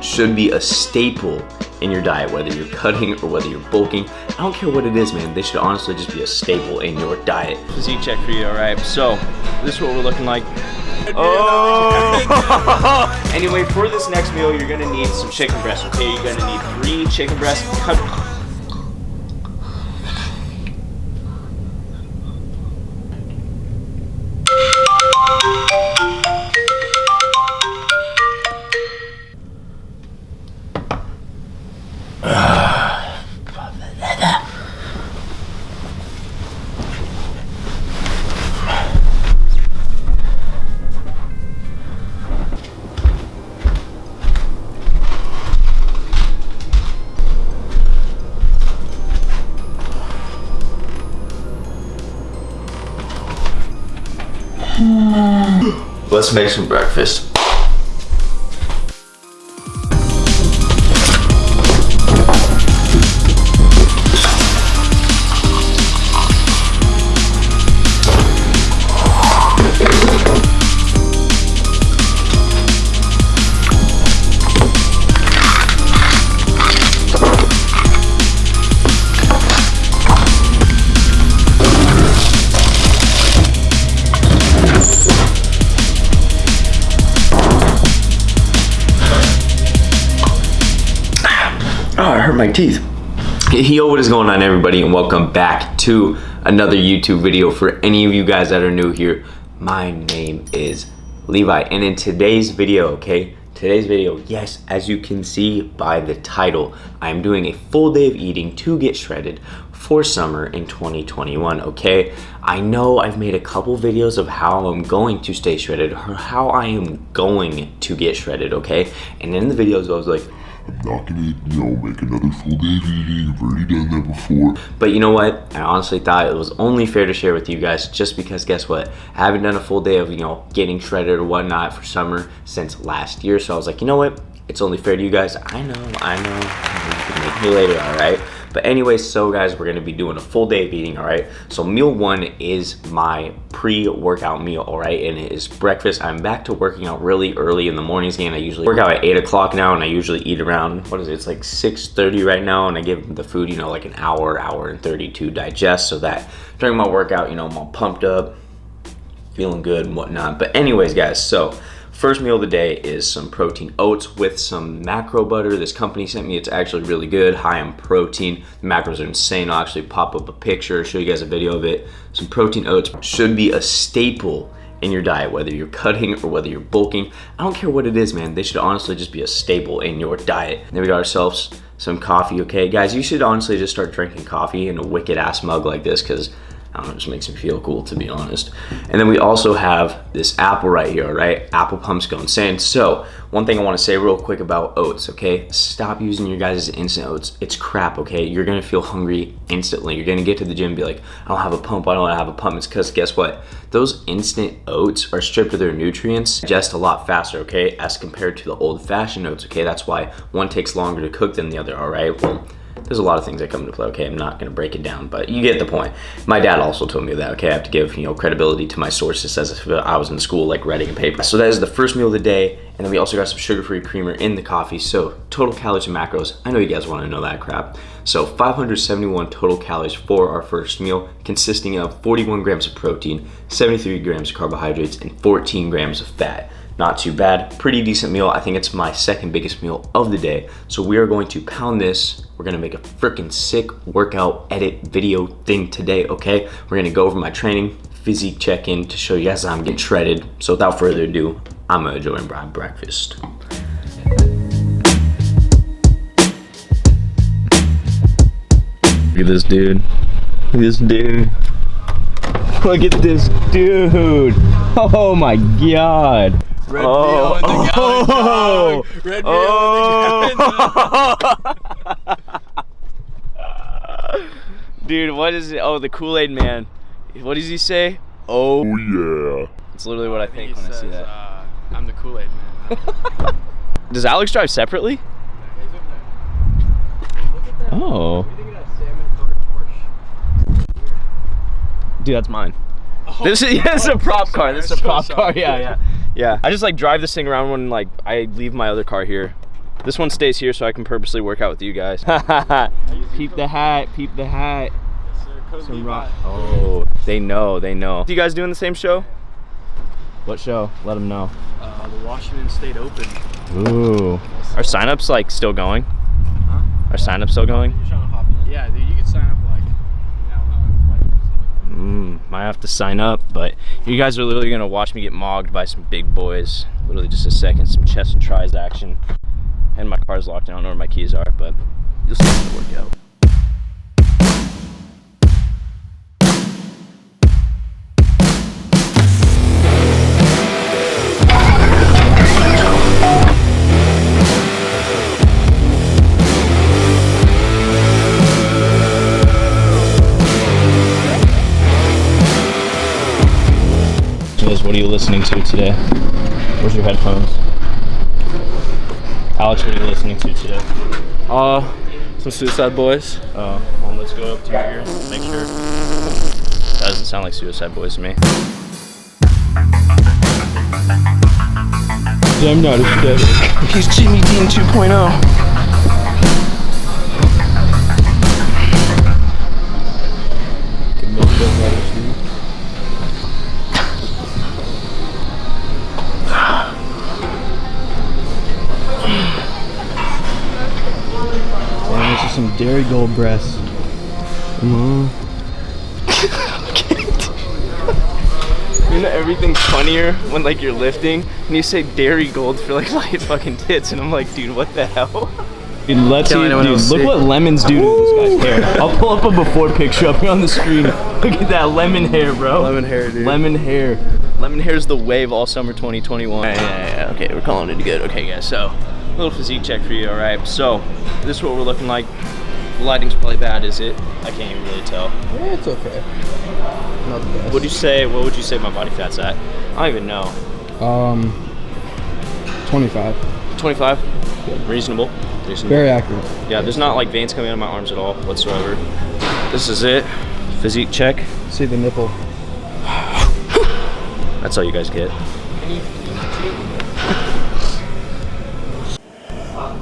should be a staple in your diet, whether you're cutting or whether you're bulking. I don't care what it is, man. They should honestly just be a staple in your diet. Physique check for you, all right? So, this is what we're looking like. Oh! Anyway, for this next meal, you're gonna need some chicken breasts, okay? You're gonna need 3 chicken breasts cut. Let's make some breakfast. Oh, I hurt my teeth. Yo, what is going on, everybody, and welcome back to another YouTube video. For any of you guys that are new here, my name is Levi, and in today's video, yes, as you can see by the title, I'm doing a full day of eating to get shredded for summer in 2021, okay? I know I've made a couple videos of how I'm going to stay shredded, or how I am going to get shredded, okay? And in the videos, I was like, I'm not gonna, make another full day of eating. I've already done that before. But you know what? I honestly thought it was only fair to share with you guys, just because guess what? I haven't done a full day of, getting shredded or whatnot for summer since last year. So I was like, you know what? It's only fair to you guys. I know. You can make me later, all right? But anyways, so guys, we're gonna be doing a full day of eating, all right? So meal 1 is my pre-workout meal, all right? And it is breakfast. I'm back to working out really early in the mornings again. I usually work out at 8 o'clock now, and I usually eat around, what is it? It's like 6:30 right now, and I give the food, like an hour and 30 to digest, so that during my workout, I'm all pumped up, feeling good and whatnot. But anyways, guys, so first meal of the day is some protein oats with some macro butter. This company sent me. It's actually really good, high in protein. The macros are insane. I'll actually pop up a picture, show you guys a video of it. Some protein oats should be a staple in your diet, whether you're cutting or whether you're bulking. I don't care what it is, man. They should honestly just be a staple in your diet. Then we got ourselves some coffee, okay? Guys, you should honestly just start drinking coffee in a wicked ass mug like this, because I don't know, it just makes me feel cool, to be honest. And then we also have this apple right here, right? Apple pumps go insane. So one thing I want to say real quick about oats, okay? Stop using your guys' instant oats. It's crap, okay? You're gonna feel hungry instantly. You're gonna get to the gym and be like, I don't have a pump, I don't have a pump. It's because guess what? Those instant oats are stripped of their nutrients just a lot faster, okay? As compared to the old-fashioned oats, okay? That's why one takes longer to cook than the other, all right? Well, there's a lot of things that come into play, okay? I'm not gonna break it down, but you get the point. My dad also told me that, okay? I have to give, credibility to my sources as if I was in school, like writing a paper. So that is the first meal of the day, and then we also got some sugar-free creamer in the coffee. So total calories and macros, I know you guys wanna know that crap. So 571 total calories for our first meal, consisting of 41 grams of protein, 73 grams of carbohydrates, and 14 grams of fat. Not too bad, pretty decent meal. I think it's my second biggest meal of the day. So we are going to pound this. We're gonna make a freaking sick workout edit video thing today, okay? We're gonna go over my training, physique check-in to show you guys how I'm getting shredded. So without further ado, I'm gonna enjoy my breakfast. Look at this dude. Look at this dude. Look at this dude. Oh my God. Red Deal in the gallon dog. Red Deal in the gallon. Dude, what is it? Oh, the Kool-Aid man. What does he say? Oh yeah. It's literally what I think when I see that. I'm the Kool-Aid man. Does Alex drive separately? He's over there. Hey, look at that. Oh. What do you think of that salmon-colored Porsche? Dude, that's mine. Oh, This is it's a prop car. This is a I'm so prop car. sorry. Yeah. I just like drive this thing around when like I leave my other car here. This one stays here so I can purposely work out with you guys. Peep the hat, peep the hat. Some rock. Oh, they know, they know. You guys doing the same show? What show? Let them know. The Washington State Open. Ooh. Are signups like still going? Huh? Are signups still going? You're trying to hop in? Yeah, dude, you can sign up like now. Might have to sign up, but you guys are literally gonna watch me get mogged by some big boys. Literally just a second, some chest and tries action. And my car's locked, I don't know where my keys are, but you'll see it work out. What are you listening to today? Where's your headphones? Alex, what are you listening to today? Some Suicide Boys. Oh, well, let's go up to your ear. Make sure. That doesn't sound like Suicide Boys to me. I'm not a step. He's Jimmy Dean 2.0. Some Dairy Gold breasts. Come on. You know everything's funnier when like you're lifting and you say Dairy Gold for like light fucking tits, and I'm like, dude, what the hell? Dude, let's see. Dude, look what lemons do to this guy's hair. I'll pull up a before picture up here on the screen. Look at that lemon hair, bro. Lemon hair, dude. Lemon hair. Lemon hair's the wave all summer 2021. Yeah. Okay, we're calling it good. Okay, guys. So, a little physique check for you. All right. So, this is what we're looking like. The lighting's probably bad, is it? I can't even really tell. Yeah, it's okay. Not the best. What would you say my body fat's at? I don't even know. 25. 25? Yeah. Reasonable. Very accurate. Yeah, there's not like veins coming out of my arms at all whatsoever. This is it. Physique check. See the nipple. That's all you guys get.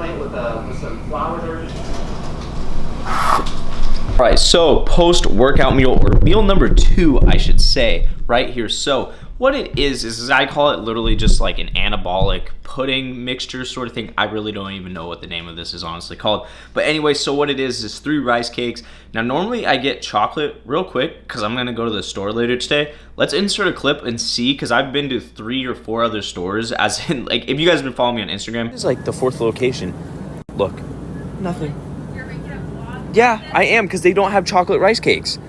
With some flowers. All right, so post-workout meal, or meal number 2, I should say, right here. So what it is I call it literally just like an anabolic pudding mixture sort of thing. I really don't even know what the name of this is honestly called. But anyway, so what it is 3 rice cakes. Now, normally I get chocolate real quick because I'm going to go to the store later today. Let's insert a clip and see, because I've been to 3 or 4 other stores, as in, like, if you guys have been following me on Instagram, this is like the 4th location. Look, nothing. Yeah, I am, because they don't have chocolate rice cakes.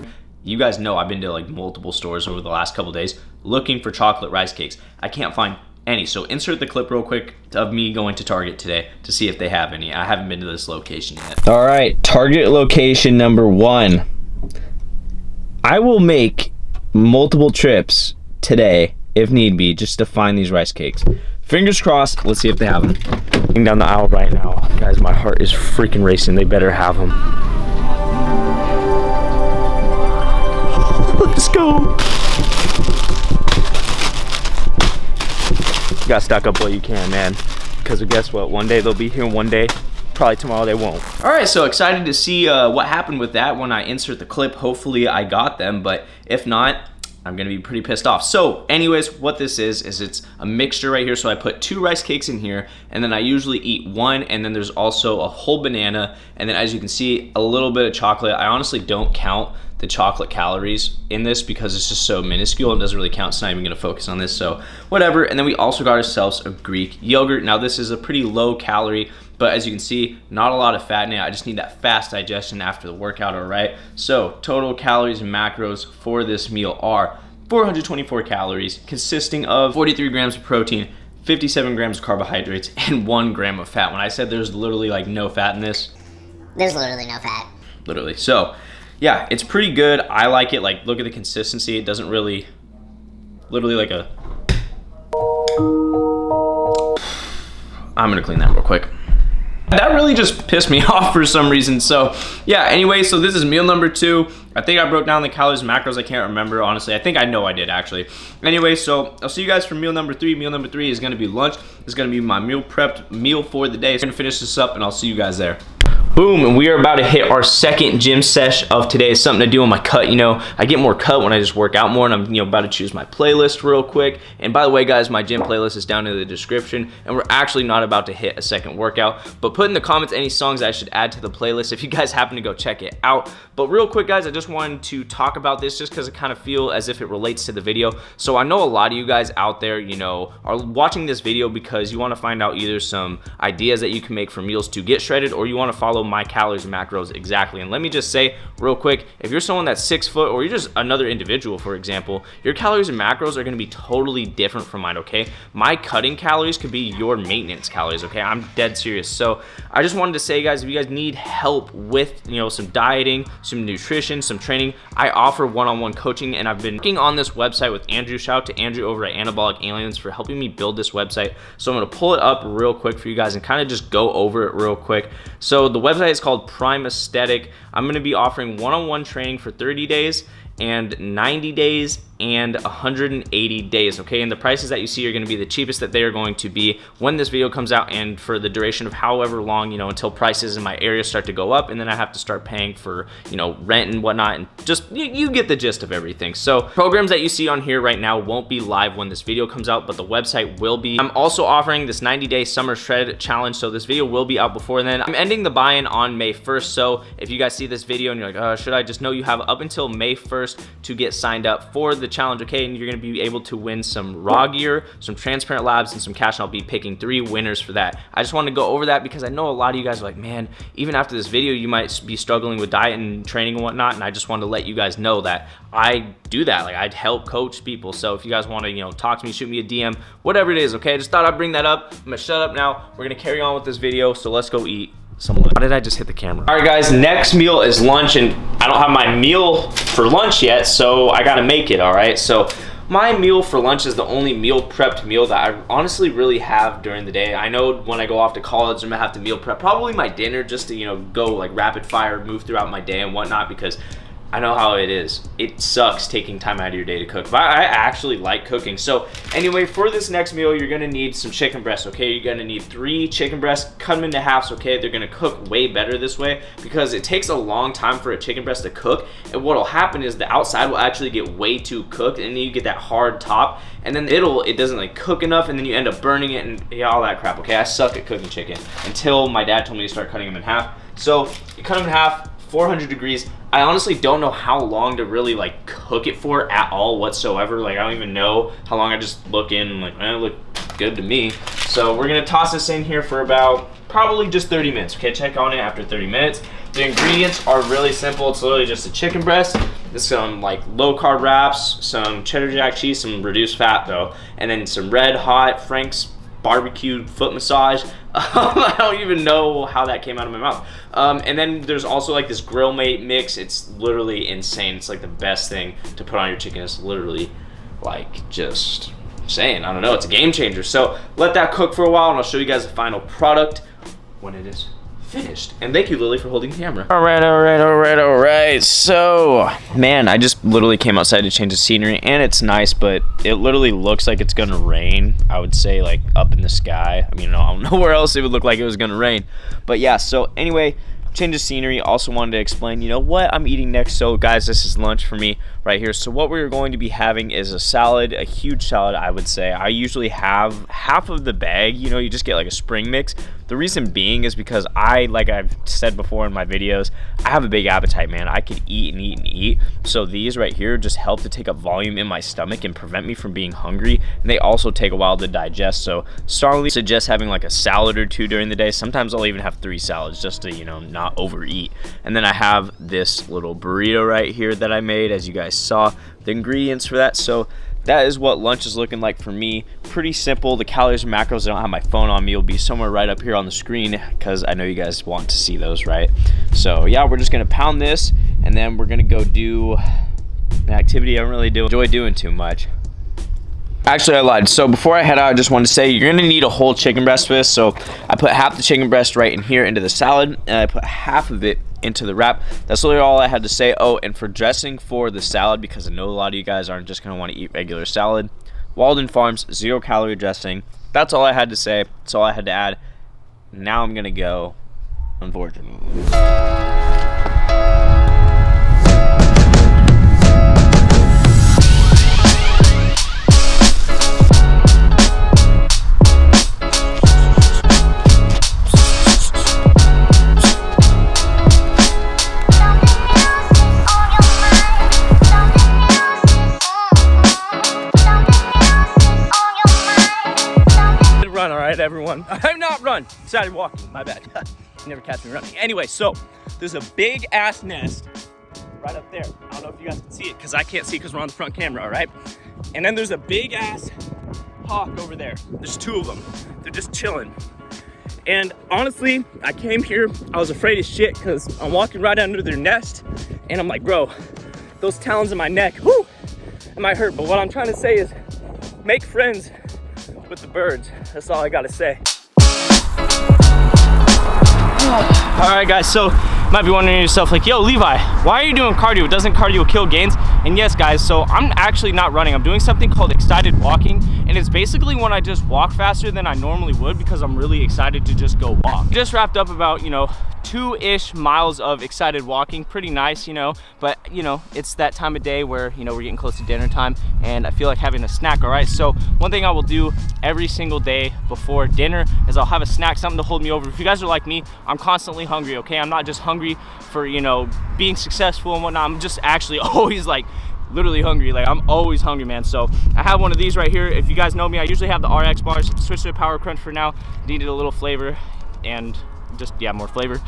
You guys know I've been to like multiple stores over the last couple days looking for chocolate rice cakes. I can't find any. So insert the clip real quick of me going to Target today to see if they have any. I haven't been to this location yet. All right, Target location number 1. I will make multiple trips today if need be just to find these rice cakes. Fingers crossed. Let's see if they have them. Going down the aisle right now. Guys, my heart is freaking racing. They better have them. Let's go. You gotta stock up what you can, man. Because guess what? One day they'll be here, one day, probably tomorrow they won't. All right, so excited to see what happened with that when I insert the clip. Hopefully I got them, but if not, I'm gonna be pretty pissed off. So anyways, what this is it's a mixture right here. So I put 2 rice cakes in here, and then I usually eat 1, and then there's also a whole banana, and then as you can see, a little bit of chocolate. I honestly don't count the chocolate calories in this because it's just so minuscule and doesn't really count, so I'm not even gonna focus on this, so whatever. And then we also got ourselves a Greek yogurt. Now this is a pretty low calorie, but as you can see, not a lot of fat in it. I just need that fast digestion after the workout, all right? So total calories and macros for this meal are 424 calories, consisting of 43 grams of protein, 57 grams of carbohydrates, and 1 gram of fat. When I said there's literally like no fat in this, there's literally no fat. Literally. So yeah, it's pretty good. I like it. Like, look at the consistency. It doesn't really, literally like a, I'm gonna clean that real quick. That really just pissed me off for some reason. So yeah, anyway, so this is meal number 2. I think I broke down the calories and macros. I can't remember, honestly. I think I know I did, actually. Anyway, so I'll see you guys for meal number 3. Meal number 3 is going to be lunch. It's going to be my meal prepped meal for the day. So I'm going to finish this up, and I'll see you guys there. Boom, and we are about to hit our second gym sesh of today. It's something to do on my cut. You know, I get more cut when I just work out more, and I'm, about to choose my playlist real quick. And by the way, guys, my gym playlist is down in the description, and we're actually not about to hit a second workout. But put in the comments any songs I should add to the playlist if you guys happen to go check it out. But real quick, guys, I just wanted to talk about this just because I kind of feel as if it relates to the video. So I know a lot of you guys out there, are watching this video because you want to find out either some ideas that you can make for meals to get shredded, or you want to follow my calories and macros exactly. And let me just say real quick, if you're someone that's 6 foot, or you're just another individual, for example, your calories and macros are going to be totally different from mine, okay? My cutting calories could be your maintenance calories, okay? I'm dead serious. So I just wanted to say, guys, if you guys need help with, some dieting, some nutrition, some training, I offer one-on-one coaching, and I've been working on this website with Andrew. Shout out to Andrew over at Anabolic Aliens for helping me build this website. So I'm going to pull it up real quick for you guys and kind of just go over it real quick. So the website is called Prime Aesthetic. I'm going to be offering one-on-one training for 30 days and 90 days and 180 days, okay? And the prices that you see are going to be the cheapest that they are going to be when this video comes out, and for the duration of however long, until prices in my area start to go up, and then I have to start paying for, rent and whatnot, and just, you get the gist of everything. So programs that you see on here right now won't be live when this video comes out, but the website will be. I'm also offering this 90-day summer shred challenge, so this video will be out before then. I'm ending the buy-in on May 1st, so if you guys see this video and you're like, should I just know you have up until May 1st to get signed up for the challenge, okay? And you're going to be able to win some raw gear, some transparent labs, and some cash, and I'll be picking 3 winners for that. I just want to go over that because I know a lot of you guys are like, man, even after this video you might be struggling with diet and training and whatnot, and I just wanted to let you guys know that I do that. Like, I'd help coach people. So if you guys want to talk to me, shoot me a DM, whatever it is, okay? I just thought I'd bring that up. I'm gonna shut up now. We're gonna carry on with this video, so let's go eat some lunch. How did I just hit the camera? All right, guys, next meal is lunch, and I don't have my meal for lunch yet, so I gotta make it. All right, so my meal for lunch is the only meal prepped meal that I honestly really have during the day. I know when I go off to college, I'm gonna have to meal prep probably my dinner just to go like rapid fire, move throughout my day and whatnot, because I know how it is. It sucks taking time out of your day to cook, but I actually like cooking. So anyway, for this next meal, you're gonna need some chicken breasts, okay? You're gonna need 3 chicken breasts, cut them into halves, okay? They're gonna cook way better this way because it takes a long time for a chicken breast to cook, and what'll happen is the outside will actually get way too cooked, and then you get that hard top, and then it doesn't like cook enough, and then you end up burning it and all that crap, okay? I suck at cooking chicken until my dad told me to start cutting them in half. So you cut them in half, 400 degrees. I honestly don't know how long to really like cook it for at all whatsoever. Like, I don't even know how long. I just look in and like, it look good to me. So we're gonna toss this in here for about probably just 30 minutes. Okay, check on it after 30 minutes. The ingredients are really simple. It's literally just a chicken breast, some like low carb wraps, some cheddar jack cheese, some reduced fat though, and then some Red Hot Frank's barbecued foot massage. I don't even know how that came out of my mouth. And then there's also like this Grill Mate mix. It's literally insane. It's like the best thing to put on your chicken. It's literally like just saying, I don't know, it's a game changer. So let that cook for a while, and I'll show you guys the final product when it is finished. And thank you, Lily, for holding the camera. All right. So, man, I just literally came outside to change the scenery, and it's nice, but it literally looks like it's gonna rain. I would say like up in the sky. I mean, I don't know where else it would look like it was gonna rain. But yeah, so anyway, change of scenery. Also wanted to explain, what I'm eating next. So guys, this is lunch for me right here. So what we're going to be having is a salad, a huge salad, I would say. I usually have half of the bag. You just get like a spring mix. The reason being is because like I've said before in my videos, I have a big appetite, man. I could eat and eat and eat. So these right here just help to take up volume in my stomach and prevent me from being hungry. And they also take a while to digest. So strongly suggest having like a salad or 2 during the day. Sometimes I'll even have 3 salads just to, not overeat. And then I have this little burrito right here that I made, as you guys saw the ingredients for that. So that is what lunch is looking like for me. Pretty simple. The calories and macros, I don't have my phone on me, will be somewhere right up here on the screen because I know you guys want to see those, right? So yeah, we're just gonna pound this, and then we're gonna go do an activity I don't really enjoy doing too much. Actually, I lied. So before I head out, I just wanted to say you're gonna need a whole chicken breast for this. So I put half the chicken breast right in here into the salad, and I put half of it into the wrap. That's literally all I had to say. Oh, and for dressing for the salad, because I know a lot of you guys aren't just gonna want to eat regular salad, Walden Farms 0-calorie dressing. That's all I had to say. That's all I had to add. Now I'm gonna go, unfortunately. Run, all right, everyone. I'm not run. Decided walking. My bad. You never catch me running. Anyway, so there's a big ass nest right up there. I don't know if you guys can see it because I can't see because we're on the front camera, all right? And then there's a big ass hawk over there. There's 2 of them. They're just chilling. And honestly, I came here, I was afraid as shit because I'm walking right under their nest and I'm like, bro, those talons in my neck, whoo, it might hurt. But what I'm trying to say is make friends with the birds. That's all I gotta say. All right, guys, so you might be wondering to yourself, like, yo, Levi, why are you doing cardio? Doesn't cardio kill gains? And yes, guys, so I'm actually not running. I'm doing something called excited walking, and it's basically when I just walk faster than I normally would because I'm really excited to just go walk. Just wrapped up about, 2-ish miles of excited walking. Pretty nice, but it's that time of day where we're getting close to dinner time and I feel like having a snack. All right, so one thing I will do every single day before dinner is I'll have a snack, something to hold me over. If you guys are like me, I'm constantly hungry. Okay, I'm not just hungry for being successful and whatnot. I'm just actually always like literally hungry. Like, I'm always hungry, man. So I have one of these right here. If you guys know me, I usually have the RX bars. Switched to the Power Crunch for now. Needed a little flavor and just, yeah, more flavor.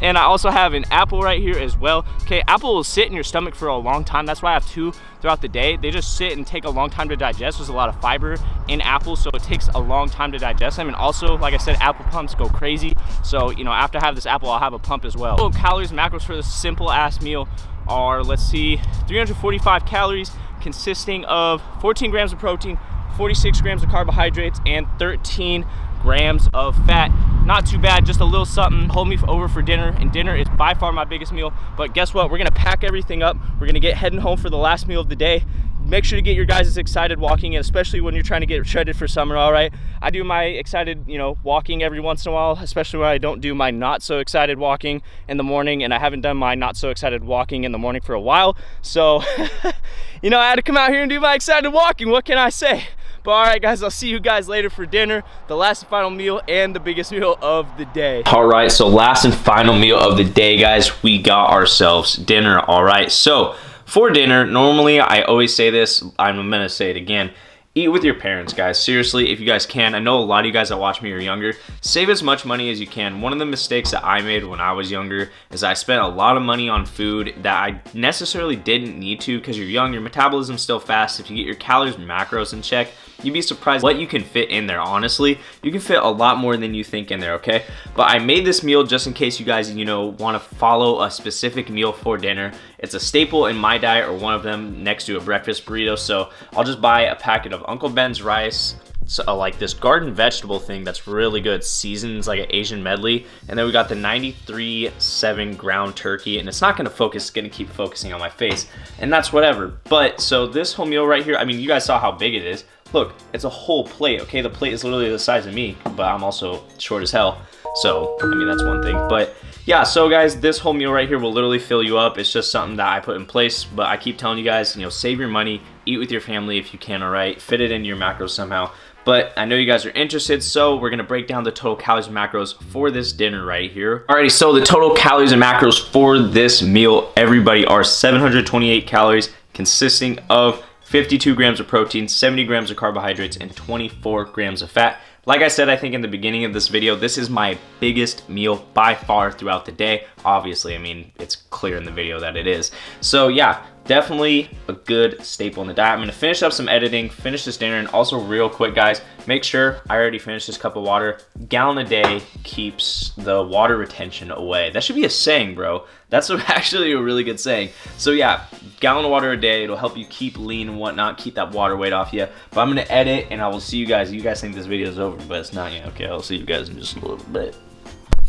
And I also have an apple right here as well. Okay, apple will sit in your stomach for a long time. That's why I have 2 throughout the day. They just sit and take a long time to digest. There's a lot of fiber in apples, so it takes a long time to digest them. And also, like I said, apple pumps go crazy. So, after I have this apple, I'll have a pump as well. So calories and macros for this simple ass meal are, let's see, 345 calories consisting of 14 grams of protein, 46 grams of carbohydrates, and 13 grams of fat. Not too bad, just a little something. Hold me over for dinner, and dinner is by far my biggest meal. But guess what? We're gonna pack everything up. We're gonna get heading home for the last meal of the day. Make sure to get your guys excited walking, and especially when you're trying to get shredded for summer, all right? I do my excited, walking every once in a while, especially when I don't do my not so excited walking in the morning, and I haven't done my not so excited walking in the morning for a while. So, I had to come out here and do my excited walking. What can I say? But all right, guys, I'll see you guys later for dinner, the last and final meal and the biggest meal of the day. All right, so last and final meal of the day, guys, we got ourselves dinner. All right, so for dinner, normally I always say this, I'm gonna say it again, eat with your parents, guys. Seriously, if you guys can. I know a lot of you guys that watch me are younger. Save as much money as you can. One of the mistakes that I made when I was younger is I spent a lot of money on food that I necessarily didn't need to because you're young, your metabolism's still fast. If you get your calories and macros in check, you'd be surprised what you can fit in there. Honestly, you can fit a lot more than you think in there, okay? But I made this meal just in case you guys, want to follow a specific meal for dinner. It's a staple in my diet, or one of them, next to a breakfast burrito. So I'll just buy a packet of Uncle Ben's rice, so like this garden vegetable thing that's really good, seasons like an Asian medley, and then we got the 93.7 ground turkey, and it's not going to focus, it's going to keep focusing on my face, and that's whatever. But so this whole meal right here, I mean, you guys saw how big it is. Look, it's a whole plate, okay? The plate is literally the size of me, but I'm also short as hell. So, I mean, that's one thing. But yeah, so guys, this whole meal right here will literally fill you up. It's just something that I put in place, but I keep telling you guys, save your money, eat with your family if you can, all right? Fit it into your macros somehow. But I know you guys are interested, so we're gonna break down the total calories and macros for this dinner right here. Alrighty, so the total calories and macros for this meal, everybody, are 728 calories, consisting of 52 grams of protein, 70 grams of carbohydrates, and 24 grams of fat. Like I said, I think in the beginning of this video, this is my biggest meal by far throughout the day. Obviously, I mean, it's clear in the video that it is. So yeah, definitely a good staple in the diet. I'm gonna finish up some editing, finish this dinner, and also real quick, guys, make sure I already finished this cup of water. Gallon a day keeps the water retention away. That should be a saying, bro. That's actually a really good saying. So yeah, gallon of water a day. It'll help you keep lean and whatnot, keep that water weight off you. But I'm gonna edit, and I will see you guys. You guys think this video is over, but it's not yet. Okay, I'll see you guys in just a little bit.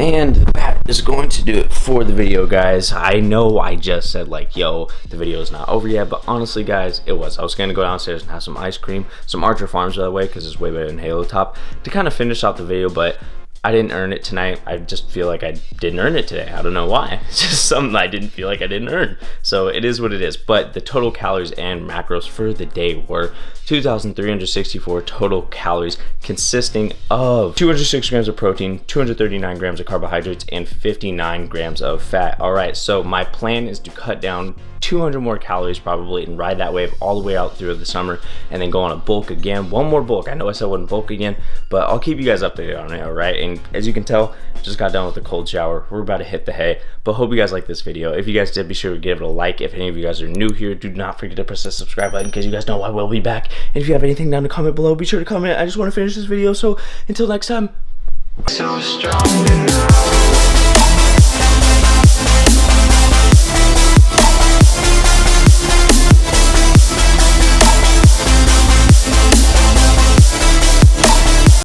And that is going to do it for the video, guys. I know I just said like, yo, the video is not over yet, but honestly, guys, it was. I was gonna go downstairs and have some ice cream, some Archer Farms, by the way, because it's way better than Halo Top, to kind of finish off the video, but I didn't earn it tonight. I just feel like I didn't earn it today. I don't know why. It's just something I didn't feel like I didn't earn. So it is what it is. But the total calories and macros for the day were 2,364 total calories, consisting of 206 grams of protein, 239 grams of carbohydrates, and 59 grams of fat. All right, so my plan is to cut down 200 more calories probably and ride that wave all the way out through the summer, and then go on a bulk again. One more bulk. I know I said I wouldn't bulk again, but I'll keep you guys updated on it, all right? And as you can tell, just got done with a cold shower. We're about to hit the hay, but hope you guys like this video. If you guys did, be sure to give it a like. If any of you guys are new here, do not forget to press the subscribe button, because you guys know I will be back. And if you have anything down to comment below, be sure to comment. I just want to finish this video, so until next time. So strong enough.